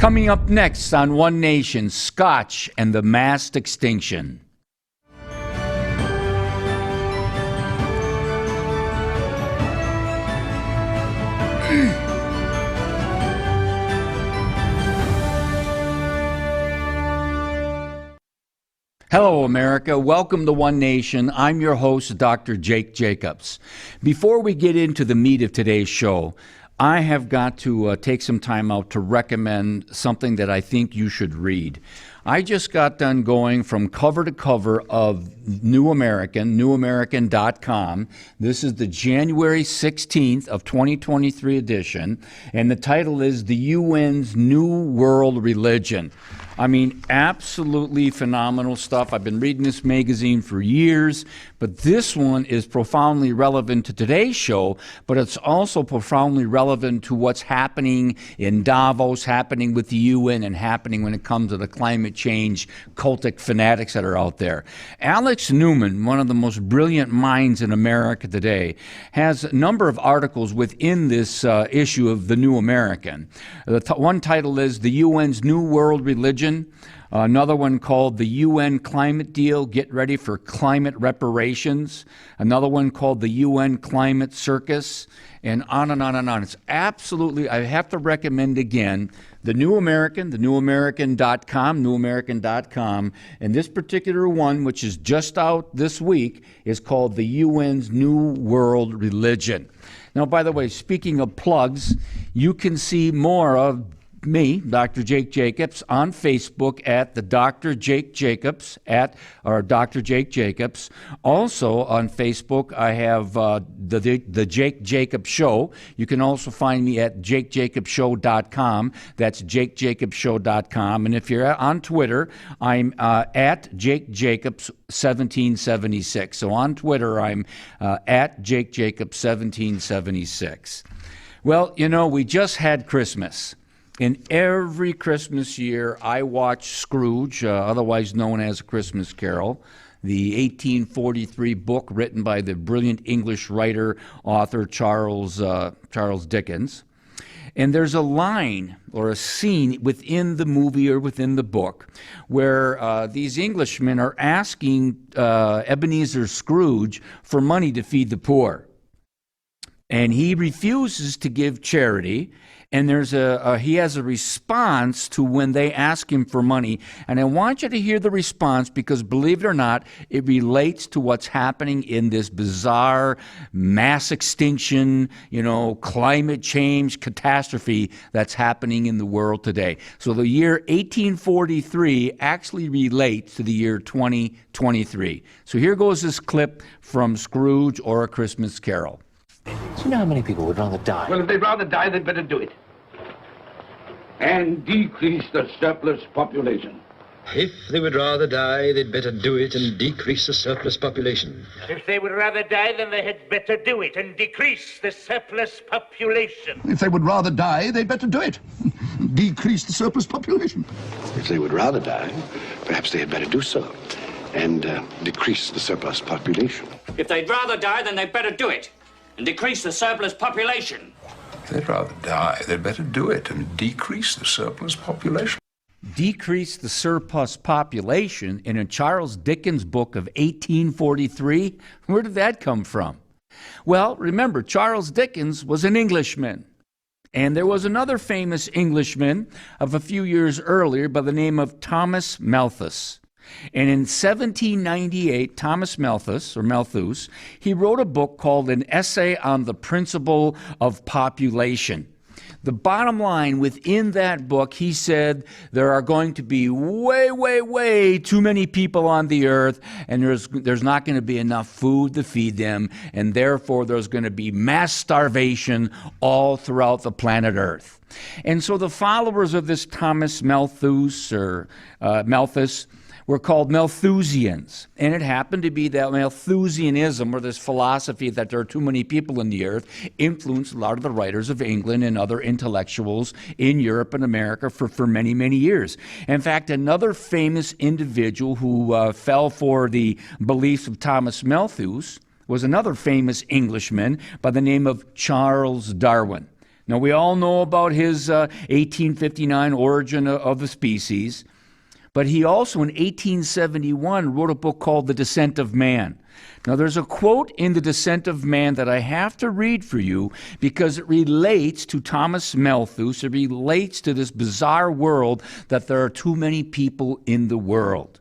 Coming up next on One Nation, Scotch and the Mass Extinction. Hello, America. Welcome to One Nation. I'm your host, Dr. Jake Jacobs. Before we get into the meat of today's show, I have got to take some time out to recommend something that I think you should read. I just got done going from cover to cover of New American, newamerican.com. This is the January 16th of 2023 edition, and the title is The UN's New World Religion. I mean, absolutely phenomenal stuff. I've been reading this magazine for years, but this one is profoundly relevant to today's show, but it's also profoundly relevant to what's happening in Davos, happening with the UN, and happening when it comes to the climate change cultic fanatics that are out there. Alex Newman, one of the most brilliant minds in America today, has a number of articles within this issue of The New American. One title is The UN's New World Religion. Another one called The UN Climate Deal, Get Ready for Climate Reparations. Another one called The UN Climate Circus, and on and on and on. It's absolutely, I have to recommend again, The New American, newamerican.com, newamerican.com. And this particular one, which is just out this week, is called The UN's New World Religion. Now, by the way, speaking of plugs, you can see more of me, Dr. Jake Jacobs, on Facebook at the Dr. Jake Jacobs, or Dr. Jake Jacobs. Also on Facebook, I have the Jake Jacobs Show. You can also find me at jakejacobshow.com. That's jakejacobshow.com. And if you're on Twitter, I'm at Jake Jacobs 1776. So on Twitter, I'm at Jake Jacobs 1776. Well, you know, we just had Christmas. And every Christmas year, I watch Scrooge, otherwise known as A Christmas Carol, the 1843 book written by the brilliant English writer, author Charles Dickens. And there's a line or a scene within the movie or within the book where these Englishmen are asking Ebenezer Scrooge for money to feed the poor. And he refuses to give charity. And there's he has a response to when they ask him for money. And I want you to hear the response because, believe it or not, it relates to what's happening in this bizarre mass extinction, climate change catastrophe that's happening in the world today. So the year 1843 actually relates to the year 2023. So here goes this clip from Scrooge or A Christmas Carol. Do you know how many people would rather die? Well, if they'd rather die, they'd better do it. And decrease the surplus population. If they would rather die, they'd better do it and decrease the surplus population. If they would rather die, then they had better do it and decrease the surplus population. If they would rather die, they'd better do it. Decrease the surplus population. If they would rather die, perhaps they had better do so and decrease the surplus population. If they'd rather die, then they'd better do it and decrease the surplus population. If they'd rather die, they'd better do it and decrease the surplus population. Decrease the surplus population in a Charles Dickens book of 1843? Where did that come from? Well, remember, Charles Dickens was an Englishman. And there was another famous Englishman of a few years earlier by the name of Thomas Malthus. And in 1798, Thomas Malthus, he wrote a book called An Essay on the Principle of Population. The bottom line within that book, he said there are going to be way too many people on the earth, and there's not going to be enough food to feed them, and therefore there's going to be mass starvation all throughout the planet Earth. And so the followers of this Thomas Malthus were called Malthusians. And it happened to be that Malthusianism, or this philosophy that there are too many people in the earth, influenced a lot of the writers of England and other intellectuals in Europe and America for many, many years. In fact, another famous individual who fell for the beliefs of Thomas Malthus was another famous Englishman by the name of Charles Darwin. Now, we all know about his 1859 Origin of the Species, but he also in 1871 wrote a book called The Descent of Man. Now, there's a quote in The Descent of Man that I have to read for you because it relates to Thomas Malthus. It relates to this bizarre world that there are too many people in the world.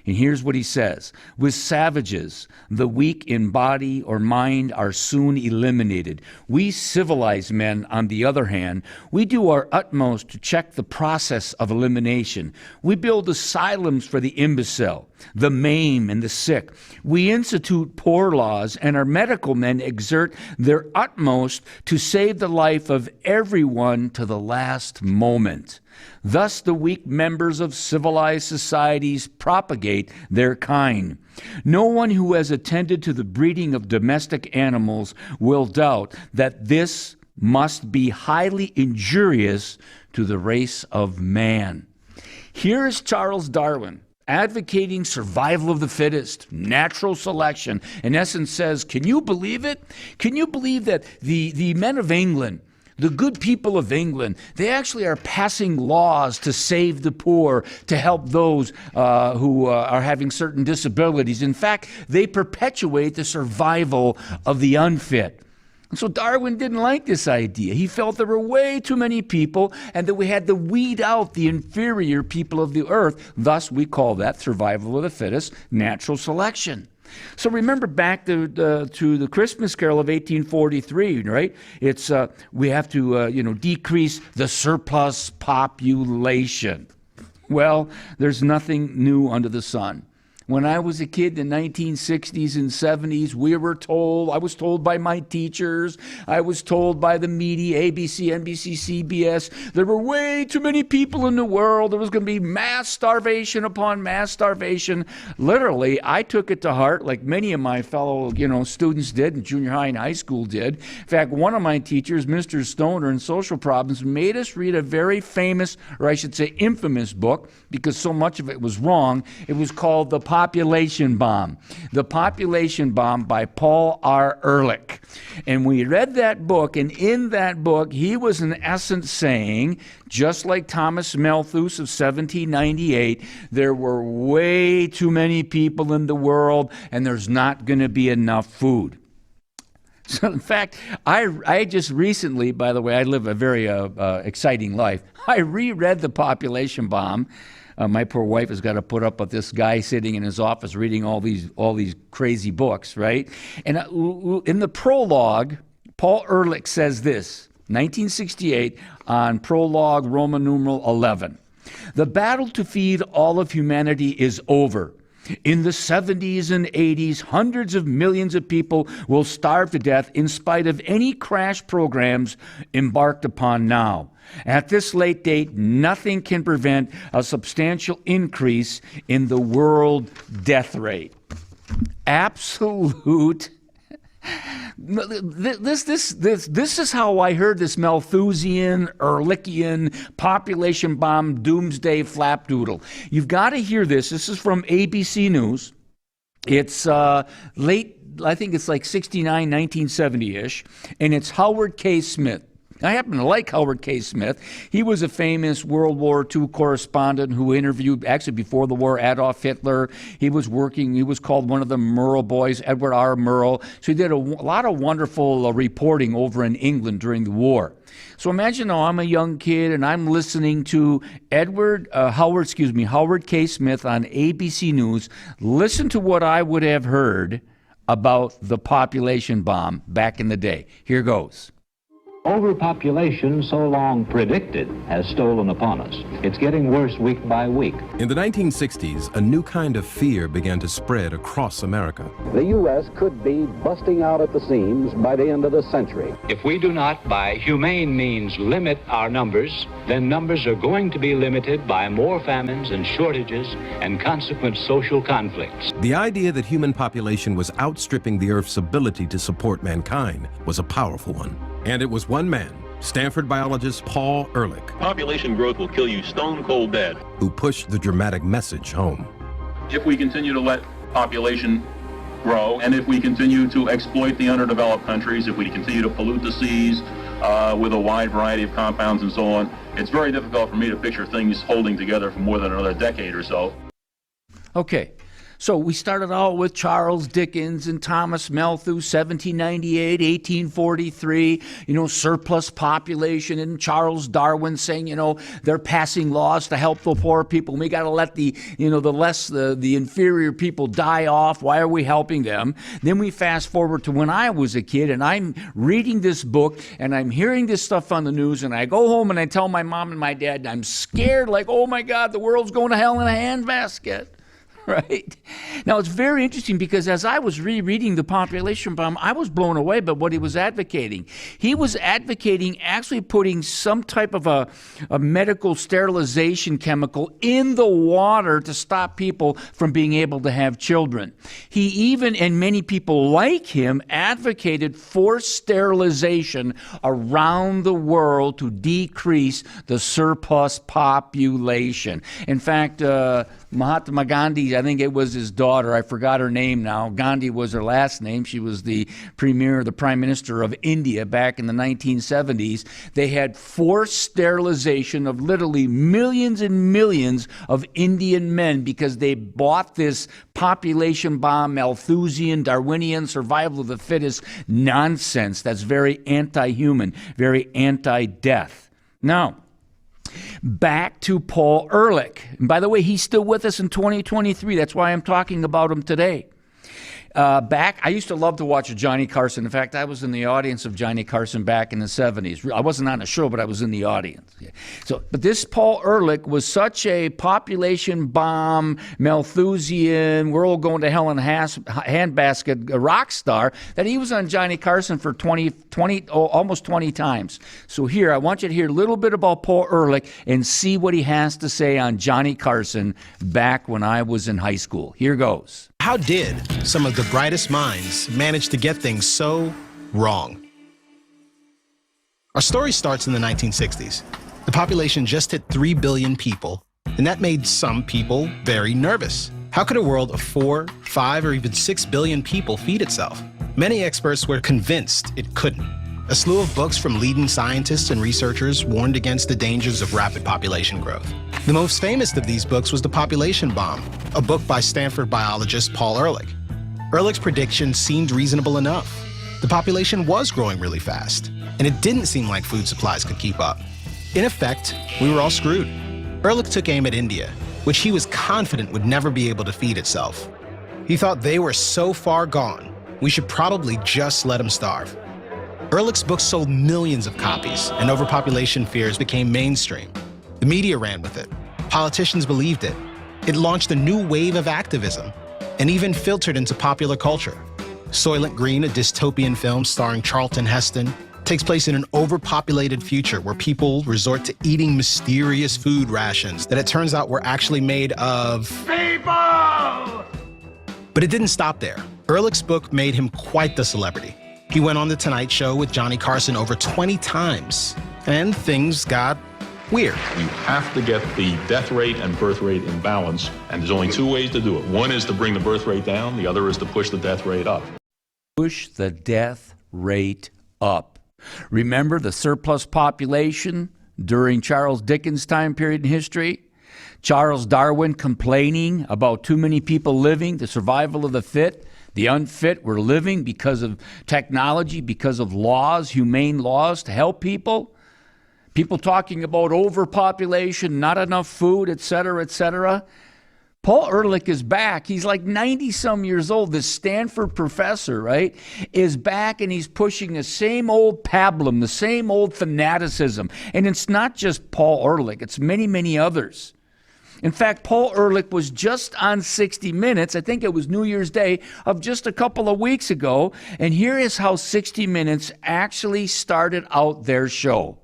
And here's what he says. With savages, the weak in body or mind are soon eliminated. We civilized men, on the other hand, we do our utmost to check the process of elimination. We build asylums for the imbecile, the maimed, and the sick. We institute poor laws, and our medical men exert their utmost to save the life of everyone to the last moment. Thus, the weak members of civilized societies propagate their kind. No one who has attended to the breeding of domestic animals will doubt that this must be highly injurious to the race of man. Here is Charles Darwin advocating survival of the fittest, natural selection. In essence says, can you believe it? Can you believe that the men of England, the good people of England, they actually are passing laws to save the poor, to help those who are having certain disabilities. In fact, they perpetuate the survival of the unfit. And so Darwin didn't like this idea. He felt there were way too many people and that we had to weed out the inferior people of the earth. Thus, we call that survival of the fittest, natural selection. So remember back to the Christmas Carol of 1843, right? It's we have to decrease the surplus population. Well, there's nothing new under the sun. When I was a kid in the 1960s and 70s, I was told by my teachers, I was told by the media, ABC, NBC, CBS, there were way too many people in the world. There was going to be mass starvation upon mass starvation. Literally, I took it to heart like many of my fellow, students did in junior high and high school did. In fact, one of my teachers, Mr. Stoner in social problems, made us read a very famous, or I should say infamous book, because so much of it was wrong. It was called The Population Bomb. The Population Bomb by Paul R. Ehrlich. And we read that book, and in that book, he was in essence saying, just like Thomas Malthus of 1798, there were way too many people in the world, and there's not going to be enough food. So, in fact, I just recently, by the way, I live a very exciting life. I reread The Population Bomb. My poor wife has got to put up with this guy sitting in his office reading all these crazy books, right? And in the prologue, Paul Ehrlich says this, 1968, on prologue Roman numeral 11. The battle to feed all of humanity is over. In the 70s and 80s, hundreds of millions of people will starve to death in spite of any crash programs embarked upon now. At this late date, nothing can prevent a substantial increase in the world death rate. Absolute. This is how I heard this Malthusian, Ehrlichian, population bomb, doomsday flapdoodle. You've got to hear this. This is from ABC News. It's late, I think it's like 69, 1970-ish, and it's Howard K. Smith. I happen to like Howard K. Smith. He was a famous World War II correspondent who interviewed, actually before the war, Adolf Hitler. He was called one of the Murrow boys, Edward R. Murrow. So he did a lot of wonderful reporting over in England during the war. So imagine now I'm a young kid and I'm listening to Howard K. Smith on ABC News. Listen to what I would have heard about the population bomb back in the day. Here goes. Overpopulation, so long predicted, has stolen upon us. It's getting worse week by week. In the 1960s, a new kind of fear began to spread across America. The U.S. could be busting out at the seams by the end of the century. If we do not, by humane means, limit our numbers, then numbers are going to be limited by more famines and shortages and consequent social conflicts. The idea that human population was outstripping the Earth's ability to support mankind was a powerful one. And it was one man, Stanford biologist Paul Ehrlich, population growth will kill you stone cold dead, who pushed the dramatic message home. If we continue to let population grow, and if we continue to exploit the underdeveloped countries, if we continue to pollute the seas, with a wide variety of compounds and so on. It's very difficult for me to picture things holding together for more than another decade or so. Okay. So we started out with Charles Dickens and Thomas Malthus, 1798, 1843, surplus population, and Charles Darwin saying, they're passing laws to help the poor people. We got to let the inferior people die off. Why are we helping them? Then we fast forward to when I was a kid, and I'm reading this book, and I'm hearing this stuff on the news, and I go home and I tell my mom and my dad, I'm scared, like, oh my God, the world's going to hell in a handbasket. Right? Now, it's very interesting because as I was rereading The Population Bomb, I was blown away by what he was advocating. He was advocating actually putting some type of a medical sterilization chemical in the water to stop people from being able to have children. He even, and many people like him, advocated forced sterilization around the world to decrease the surplus population. In fact, Mahatma Gandhi, I think it was his daughter, I forgot her name now. Gandhi was her last name. She was the prime minister of India back in the 1970s. They had forced sterilization of literally millions and millions of Indian men because they bought this population bomb, Malthusian, Darwinian, survival of the fittest nonsense that's very anti-human, very anti-death. Now, back to Paul Ehrlich. And by the way, he's still with us in 2023. That's why I'm talking about him today. I used to love to watch Johnny Carson. In fact, I was in the audience of Johnny Carson back in the 70s. I wasn't on the show, but I was in the audience. But this Paul Ehrlich was such a population bomb, Malthusian, we're all going to hell in a handbasket rock star that he was on Johnny Carson for almost 20 times. So here, I want you to hear a little bit about Paul Ehrlich and see what he has to say on Johnny Carson back when I was in high school. Here goes. How did some of the brightest minds manage to get things so wrong? Our story starts in the 1960s. The population just hit 3 billion people, and that made some people very nervous. How could a world of 4, 5, or even 6 billion people feed itself? Many experts were convinced it couldn't. A slew of books from leading scientists and researchers warned against the dangers of rapid population growth. The most famous of these books was The Population Bomb, a book by Stanford biologist Paul Ehrlich. Ehrlich's prediction seemed reasonable enough. The population was growing really fast, and it didn't seem like food supplies could keep up. In effect, we were all screwed. Ehrlich took aim at India, which he was confident would never be able to feed itself. He thought they were so far gone, we should probably just let them starve. Ehrlich's book sold millions of copies, and overpopulation fears became mainstream. The media ran with it. Politicians believed it. It launched a new wave of activism, and even filtered into popular culture. Soylent Green, a dystopian film starring Charlton Heston, takes place in an overpopulated future where people resort to eating mysterious food rations that it turns out were actually made of people! But it didn't stop there. Ehrlich's book made him quite the celebrity. He went on The Tonight Show with Johnny Carson over 20 times, and things got weird. You have to get the death rate and birth rate in balance, and there's only two ways to do it. One is to bring the birth rate down, the other is to push the death rate up. Push the death rate up. Remember the surplus population during Charles Dickens' time period in history? Charles Darwin complaining about too many people living, the survival of the fit. The unfit were living because of technology, because of laws, humane laws to help people. People talking about overpopulation, not enough food, et cetera, et cetera. Paul Ehrlich is back. He's like 90-some years old. This Stanford professor, right, is back, and he's pushing the same old pablum, the same old fanaticism. And it's not just Paul Ehrlich. It's many, many others. In fact, Paul Ehrlich was just on 60 Minutes, I think it was New Year's Day, of just a couple of weeks ago. And here is how 60 Minutes actually started out their show.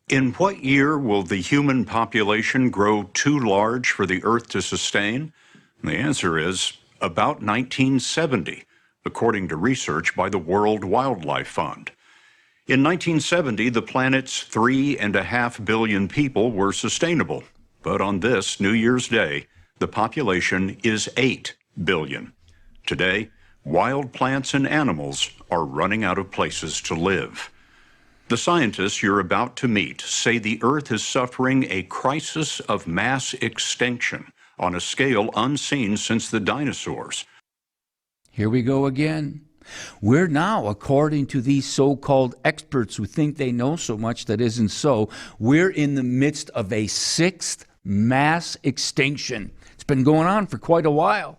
In what year will the human population grow too large for the Earth to sustain? And the answer is about 1970, according to research by the World Wildlife Fund. In 1970, the planet's 3.5 billion people were sustainable. But on this New Year's Day, the population is 8 billion. Today, wild plants and animals are running out of places to live. The scientists you're about to meet say the Earth is suffering a crisis of mass extinction on a scale unseen since the dinosaurs. Here we go again. We're now, according to these so-called experts who think they know so much that isn't so, we're in the midst of a sixth mass extinction. It's been going on for quite a while.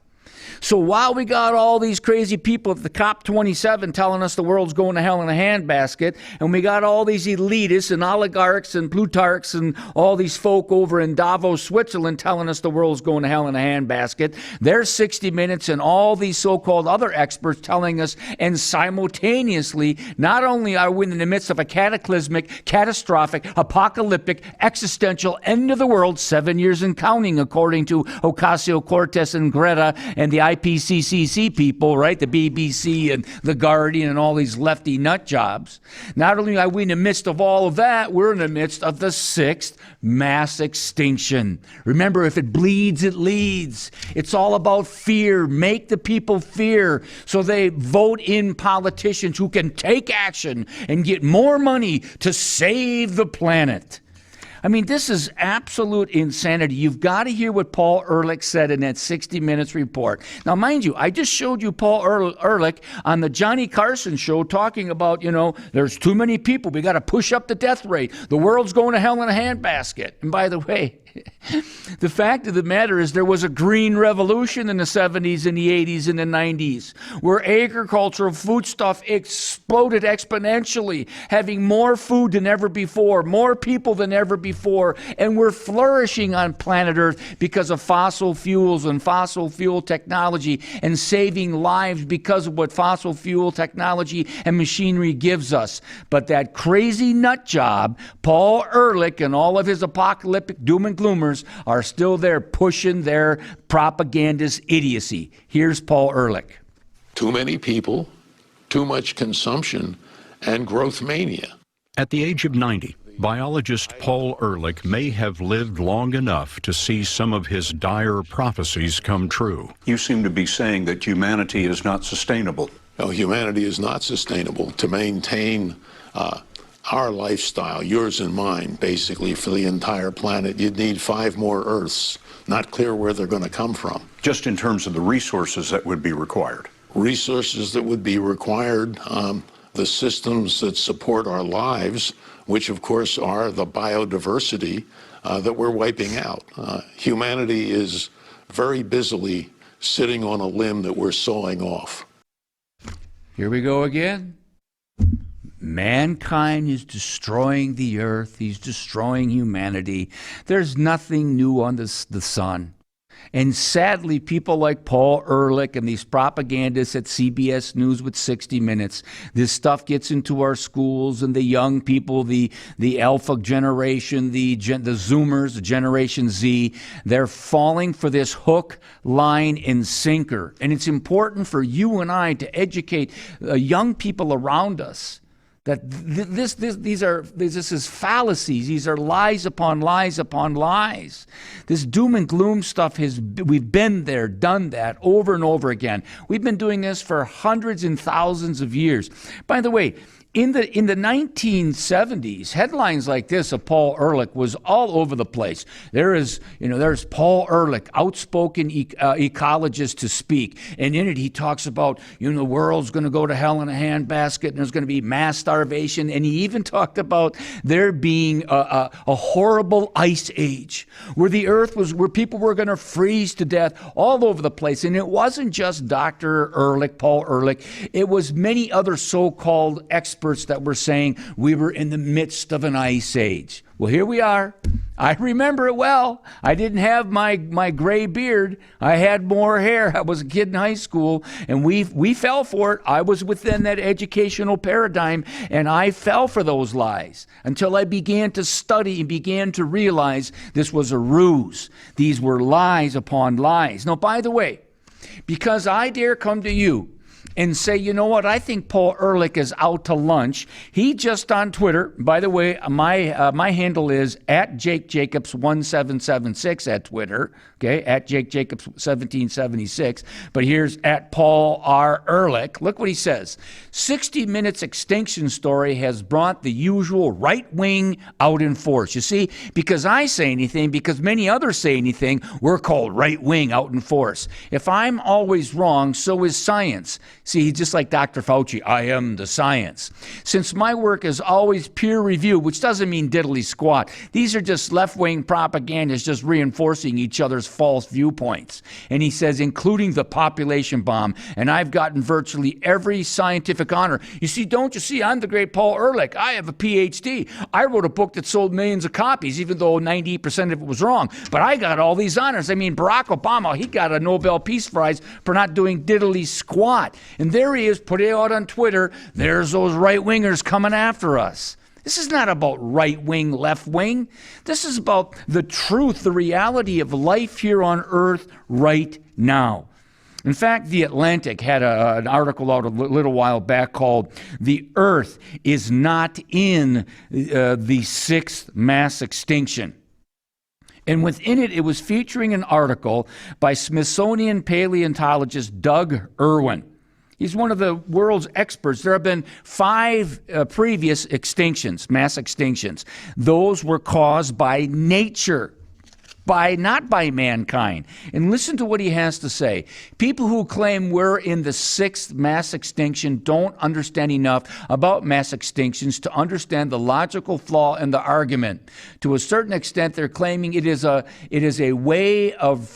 So while we got all these crazy people at the COP27 telling us the world's going to hell in a handbasket, and we got all these elitists and oligarchs and plutarchs and all these folk over in Davos, Switzerland telling us the world's going to hell in a handbasket, there's 60 Minutes and all these so-called other experts telling us, and simultaneously, not only are we in the midst of a cataclysmic, catastrophic, apocalyptic, existential end of the world, 7 years and counting, according to Ocasio-Cortez and Greta and the IPCC people, right? The BBC and The Guardian and all these lefty nut jobs. Not only are we in the midst of all of that, we're in the midst of the sixth mass extinction. Remember, if it bleeds, it leads. It's all about fear. Make the people fear so they vote in politicians who can take action and get more money to save the planet. I mean, this is absolute insanity. You've got to hear what Paul Ehrlich said in that 60 Minutes report. Now, mind you, I just showed you Paul Ehrlich on the Johnny Carson show talking about, there's too many people. We got to push up the death rate. The world's going to hell in a handbasket. And by the way, the fact of the matter is there was a green revolution in the 70s and the 80s and the 90s where agricultural foodstuff exploded exponentially, having more food than ever before, more people than ever before, and we're flourishing on planet Earth because of fossil fuels and fossil fuel technology and saving lives because of what fossil fuel technology and machinery gives us. But that crazy nut job, Paul Ehrlich and all of his apocalyptic doom and gloomers are still there pushing their propagandist idiocy. Here's Paul Ehrlich. Too many people, too much consumption, and growth mania. At the age of 90, biologist Paul Ehrlich may have lived long enough to see some of his dire prophecies come true. You seem to be saying that humanity is not sustainable. No, humanity is not sustainable. To maintain our lifestyle, yours and mine, basically, for the entire planet, you'd need 5 more Earths. Not clear where they're going to come from. Just in terms of the resources that would be required. Resources that would be required, the systems that support our lives, which of course are the biodiversity that we're wiping out. Humanity is very busily sitting on a limb that we're sawing off. Here we go again. Mankind is destroying the earth. He's destroying humanity. There's nothing new under the sun. And sadly, people like Paul Ehrlich and these propagandists at CBS News with 60 Minutes, this stuff gets into our schools, and the young people, the alpha generation, the Zoomers, the Generation Z, they're falling for this hook, line, and sinker. And it's important for you and I to educate young people around us that this is fallacies. These are lies upon lies upon lies. This doom and gloom stuff we've been there, done that over and over again. We've been doing this for hundreds and thousands of years. By the way, in the 1970s, headlines like this of Paul Ehrlich was all over the place. There's Paul Ehrlich, outspoken ecologist to speak, and in it he talks about the world's going to go to hell in a handbasket, and there's going to be mass starvation, and he even talked about there being a horrible ice age where the earth where people were going to freeze to death all over the place. And it wasn't just Dr. Ehrlich, Paul Ehrlich, it was many other so-called experts that were saying we were in the midst of an ice age. Well, here we are. I remember it well. I didn't have my gray beard. I had more hair. I was a kid in high school, and we fell for it. I was within that educational paradigm, and I fell for those lies until I began to study and began to realize this was a ruse. These were lies upon lies. Now, by the way, because I dare come to you and say, you know what, I think Paul Ehrlich is out to lunch. He just on Twitter, by the way, my handle is at Jake Jacobs 1776 at Twitter, okay, at Jake Jacobs 1776. But here's at Paul R. Ehrlich. Look what he says. 60 Minutes extinction story has brought the usual right wing out in force. You see, because I say anything, because many others say anything, we're called right wing out in force. If I'm always wrong, so is science. See, just like Dr. Fauci, I am the science. Since my work is always peer reviewed, which doesn't mean diddly squat, these are just left-wing propagandists just reinforcing each other's false viewpoints. And he says, including the population bomb, and I've gotten virtually every scientific honor. You see, don't you see, I'm the great Paul Ehrlich. I have a PhD. I wrote a book that sold millions of copies, even though 98% of it was wrong. But I got all these honors. I mean, Barack Obama, he got a Nobel Peace Prize for not doing diddly squat. And there he is, put it out on Twitter. There's those right-wingers coming after us. This is not about right-wing, left-wing. This is about the truth, the reality of life here on Earth right now. In fact, The Atlantic had an article out a little while back called "The Earth is Not in the Sixth Mass Extinction." And within it, it was featuring an article by Smithsonian paleontologist Doug Irwin. He's one of the world's experts. There have been 5 previous extinctions, mass extinctions. Those were caused by nature, not by mankind. And listen to what he has to say. People who claim we're in the 6th mass extinction don't understand enough about mass extinctions to understand the logical flaw in the argument. To a certain extent, they're claiming it is a way of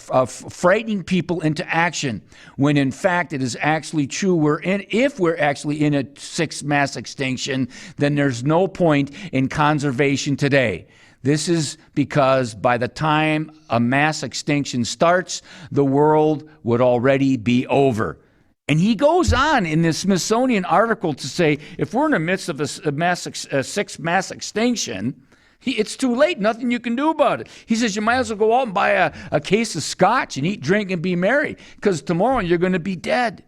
frightening people into action, when in fact it is actually true. If we're actually in a 6th mass extinction, then there's no point in conservation today. This is because by the time a mass extinction starts, the world would already be over. And he goes on in this Smithsonian article to say, if we're in the midst of a 6th mass extinction, it's too late. Nothing you can do about it. He says you might as well go out and buy a case of Scotch and eat, drink, and be merry, because tomorrow you're going to be dead.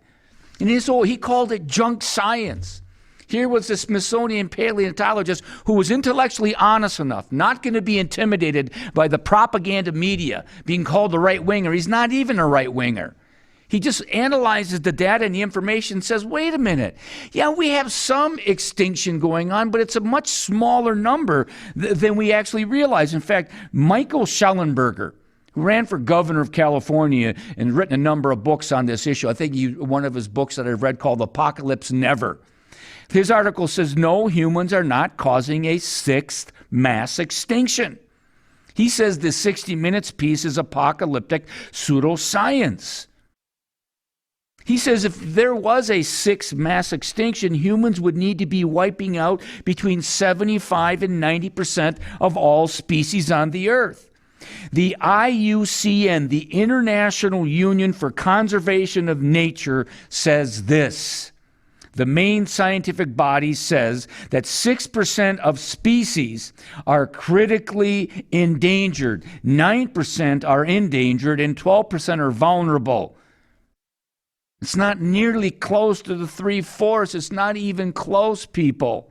And he called it junk science. Here was the Smithsonian paleontologist who was intellectually honest enough, not going to be intimidated by the propaganda media, being called a right-winger. He's not even a right-winger. He just analyzes the data and the information and says, wait a minute. Yeah, we have some extinction going on, but it's a much smaller number than we actually realize. In fact, Michael Schellenberger, who ran for governor of California and written a number of books on this issue. I think one of his books that I've read called Apocalypse Never. His article says, no, humans are not causing a 6th mass extinction. He says the 60 Minutes piece is apocalyptic pseudoscience. He says if there was a 6th mass extinction, humans would need to be wiping out between 75 and 90% of all species on the earth. The IUCN, the International Union for Conservation of Nature, says this. The main scientific body says that 6% of species are critically endangered, 9% are endangered, and 12% are vulnerable. It's not nearly close to the 3/4. It's not even close, people.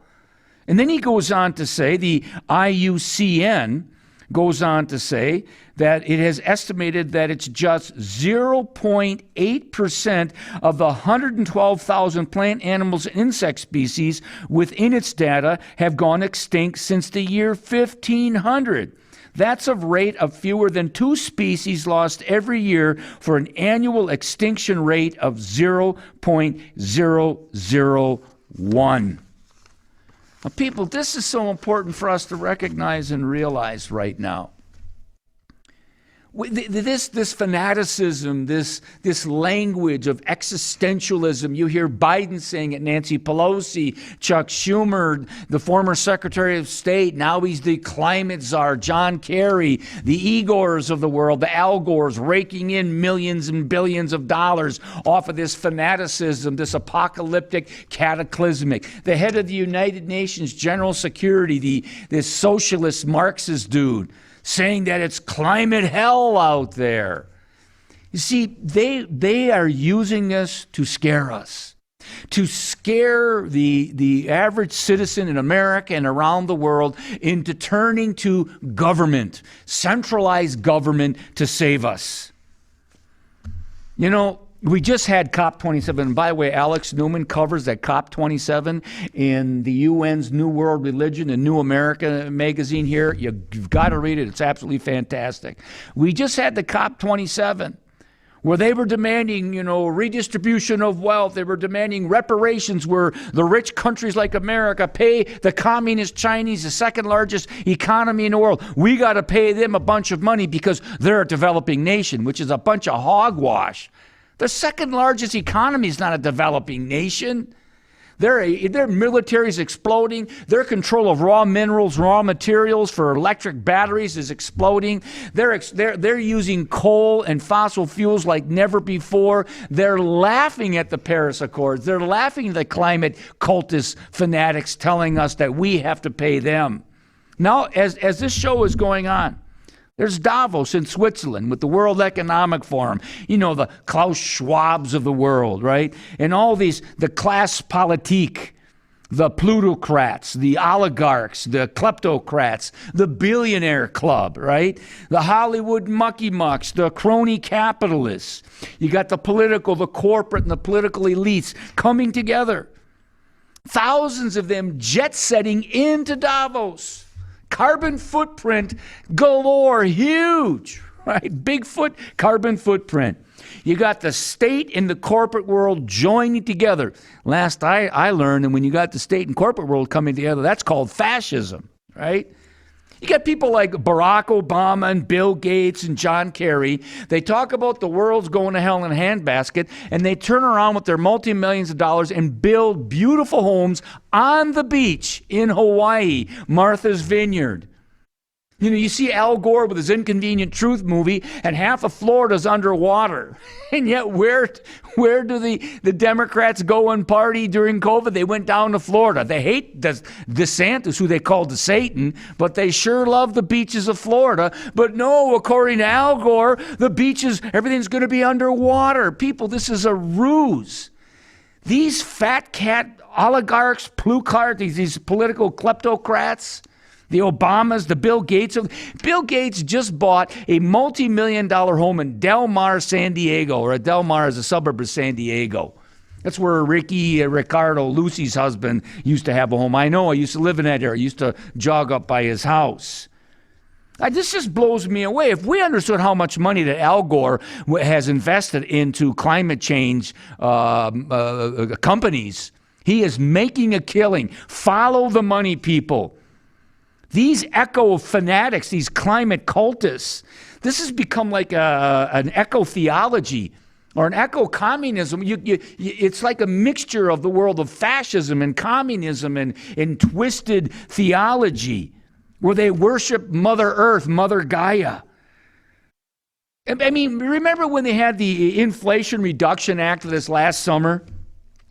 And then he goes on to say, the IUCN goes on to say that it has estimated that it's just 0.8% of the 112,000 plant, animals, and insect species within its data have gone extinct since the year 1500. That's a rate of fewer than 2 species lost every year, for an annual extinction rate of 0.001. Now, people, this is so important for us to recognize and realize right now. This fanaticism, this language of existentialism, you hear Biden saying it, Nancy Pelosi, Chuck Schumer, the former Secretary of State, now he's the climate czar, John Kerry, the Igors of the world, the Al Gores, raking in millions and billions of dollars off of this fanaticism, this apocalyptic, cataclysmic. The head of the United Nations General Security, this socialist Marxist dude, saying that it's climate hell out there. You see, they are using this to scare us. to scare the average citizen in America and around the world into turning to government, centralized government, to save us. You know, we just had COP27. And by the way, Alex Newman covers that COP27 in the UN's New World Religion and New America magazine here. You've got to read it. It's absolutely fantastic. We just had the COP27 where they were demanding, redistribution of wealth. They were demanding reparations where the rich countries like America pay the communist Chinese, the second largest economy in the world. We got to pay them a bunch of money because they're a developing nation, which is a bunch of hogwash. The second largest economy is not a developing nation. Their military is exploding. Their control of raw minerals, raw materials for electric batteries is exploding. They're using coal and fossil fuels like never before. They're laughing at the Paris Accords. They're laughing at the climate cultist fanatics telling us that we have to pay them. Now, as this show is going on, there's Davos in Switzerland with the World Economic Forum, the Klaus Schwabs of the world, right? And all these, the class politique, the plutocrats, the oligarchs, the kleptocrats, the billionaire club, right? The Hollywood mucky mucks, the crony capitalists. You got the political, the corporate, and the political elites coming together. Thousands of them jet-setting into Davos. Carbon footprint galore, huge, right? Bigfoot carbon footprint. You got the state and the corporate world joining together. Last I learned, and when you got the state and corporate world coming together, that's called fascism, right? You got people like Barack Obama and Bill Gates and John Kerry. They talk about the world's going to hell in a handbasket, and they turn around with their multi-millions of dollars and build beautiful homes on the beach in Hawaii, Martha's Vineyard. You see Al Gore with his Inconvenient Truth movie, and half of Florida's underwater. And yet where do the Democrats go and party during COVID? They went down to Florida. They hate DeSantis, who they called the Satan, but they sure love the beaches of Florida. But no, according to Al Gore, the beaches, everything's going to be underwater. People, this is a ruse. These fat cat oligarchs, plutocrats, these political kleptocrats, the Obamas, the Bill Gates. Bill Gates just bought a multi-million-dollar home in Del Mar, San Diego, or Del Mar is a suburb of San Diego. That's where Ricardo, Lucy's husband, used to have a home. I know, I used to live in that area. I used to jog up by his house. This just blows me away. If we understood how much money that Al Gore has invested into climate change companies, he is making a killing. Follow the money, people. These eco fanatics, these climate cultists, this has become like an eco theology or an eco communism. It's like a mixture of the world of fascism and communism and twisted theology where they worship Mother Earth, Mother Gaia. I mean, remember when they had the Inflation Reduction Act this last summer,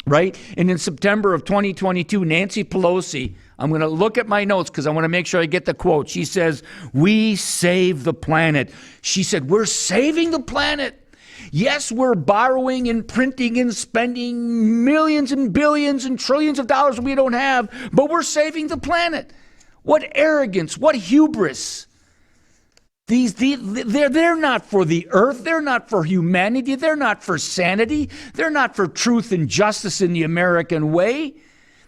right? And in September of 2022, Nancy Pelosi, I'm going to look at my notes because I want to make sure I get the quote. She says, "We save the planet." She said, "We're saving the planet. Yes, we're borrowing and printing and spending millions and billions and trillions of dollars we don't have, but we're saving the planet." What arrogance, what hubris. They're not for the earth. They're not for humanity. They're not for sanity. They're not for truth and justice in the American way.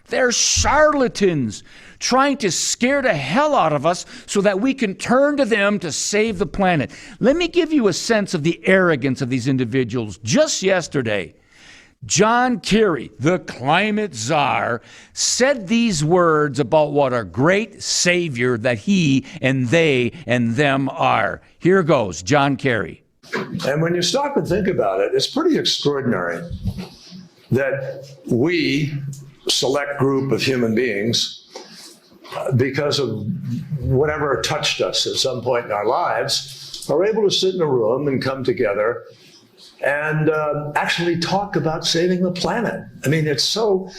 They're charlatans trying to scare the hell out of us so that we can turn to them to save the planet. Let me give you a sense of the arrogance of these individuals. Just yesterday, John Kerry, the climate czar, said these words about what a great savior that he and they and them are. Here goes, John Kerry. And when you stop and think about it, it's pretty extraordinary that we, select group of human beings, because of whatever touched us at some point in our lives, are able to sit in a room and come together and actually talk about saving the planet. I mean, it's so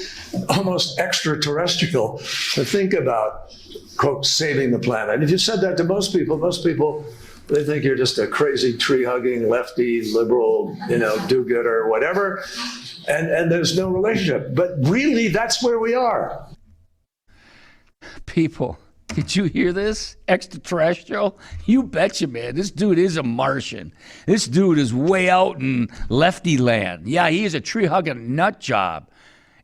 almost extraterrestrial to think about, quote, saving the planet. And if you said that to most people They think you're just a crazy tree-hugging, lefty, liberal, do-gooder, whatever. And there's no relationship. But really, that's where we are. People, did you hear this? Extraterrestrial? You betcha, man. This dude is a Martian. This dude is way out in lefty land. Yeah, he is a tree-hugging nut job.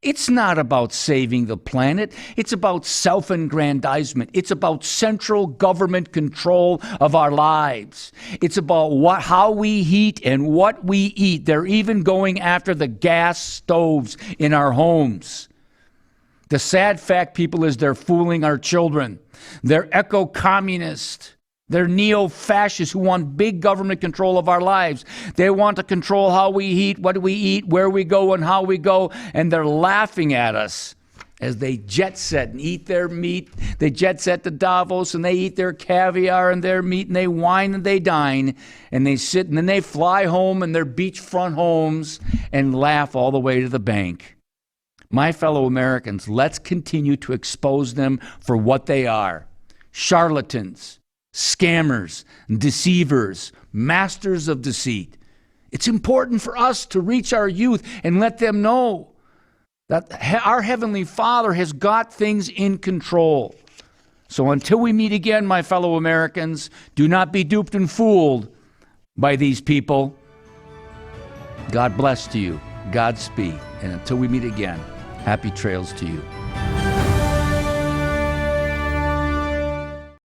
It's not about saving the planet. It's about self-aggrandizement. It's about central government control of our lives. It's about how we heat and what we eat. They're even going after the gas stoves in our homes. The sad fact, people, is they're fooling our children. They're eco-communist. They're neo-fascists who want big government control of our lives. They want to control how we eat, what we eat, where we go, and how we go. And they're laughing at us as they jet set and eat their meat. They jet set to Davos and they eat their caviar and their meat and they wine and they dine. And they sit and then they fly home in their beachfront homes and laugh all the way to the bank. My fellow Americans, let's continue to expose them for what they are. Charlatans. Scammers, deceivers, masters of deceit. It's important for us to reach our youth and let them know that our Heavenly Father has got things in control. So until we meet again, my fellow Americans, do not be duped and fooled by these people. God bless to you. Godspeed. And until we meet again, happy trails to you.